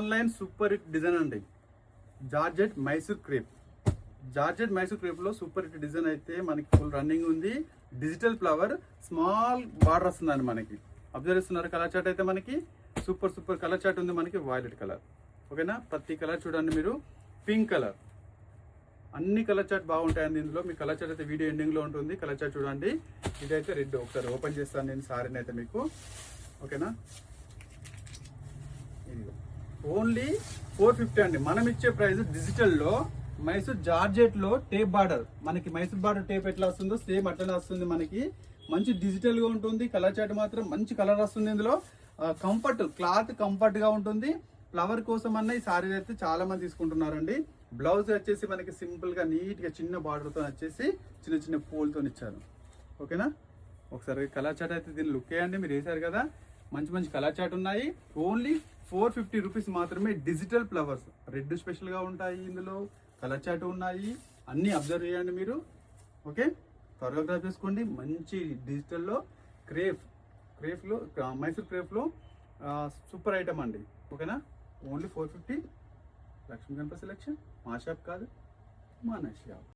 Online super hit design అండి. Georgette Mysore crepe. Georgette Mysore crepe లో super hit design అయితే మనకి ఫుల్ రన్నింగ్ ఉంది. డిజిటల్ ఫ్లవర్ స్మాల్ బార్డర్ వస్తుందండి మనకి. అబ్జర్వ్ చేస్తున్నారు కలర్ చార్ట్ అయితే మనకి సూపర్ కలర్ చార్ట్ ఉంది మనకి. వైలెట్ కలర్, ఓకేనా. ప్రతి కలర్ చూడండి మీరు. పింక్ కలర్, అన్ని కలర్ చార్ట్ బాగుంటాయండి ఇందులో. మీ కలర్ చార్ట్ అయితే వీడియో ఎండింగ్ లో ఉంటుంది. కలర్ చార్ట్ చూడండి. ఇదైతే రెడ్. ఒకసారి ఓపెన్ చేస్తాను నేను సారీని అయితే మీకు, ఓకేనా. ఓన్లీ 450 అండి. మనం ఇచ్చే ప్రైస్ డిజిటల్లో మైసూర్ జార్జెట్ లో టేప్ బార్డర్. మనకి మైసూర్ బార్డర్ టేప్ ఎట్లా వస్తుందో సేమ్ అట్లనే వస్తుంది మనకి. మంచి డిజిటల్ గా ఉంటుంది. కలర్ చార్ట్ మాత్రం మంచి కలర్ వస్తుంది ఇందులో. కంఫర్ట్, క్లాత్ కంఫర్ట్ గా ఉంటుంది. ఫ్లవర్ కోసం అన్న ఈ సారీ అయితే చాలా మంది తీసుకుంటున్నారండి. బ్లౌజ్ వచ్చేసి మనకి సింపుల్ గా నీట్ గా చిన్న బార్డర్ తో వచ్చేసి చిన్న పూలతో ఇచ్చారు, ఓకేనా. ఒకసారి కలర్ చార్ట్ అయితే దీన్ని లుక్ వేయండి. మీరు వేసారు కదా, మంచి కలర్ చార్ట్ ఉన్నాయి. ఓన్లీ 450 రూపీస్ మాత్రమే. డిజిటల్ ఫ్లవర్స్ రెడ్ స్పెషల్ గా ఉంటాయి ఇందులో. కలర్ చార్ట్ ఉన్నాయి. అన్ని అబ్జర్వ్ చేయండి మీరు, ఓకే. త్వరగా గ్రాప్ చేసుకోండి. మంచి డిజిటల్లో క్రేప్ లో మైసూర్ క్రేప్ లో సూపర్ ఐటమ్ అండి, ఓకేనా. ఓన్లీ 450. లక్ష్మీ గణపతి సెలెక్షన్. మా షాప్ కాదు, మన షాప్.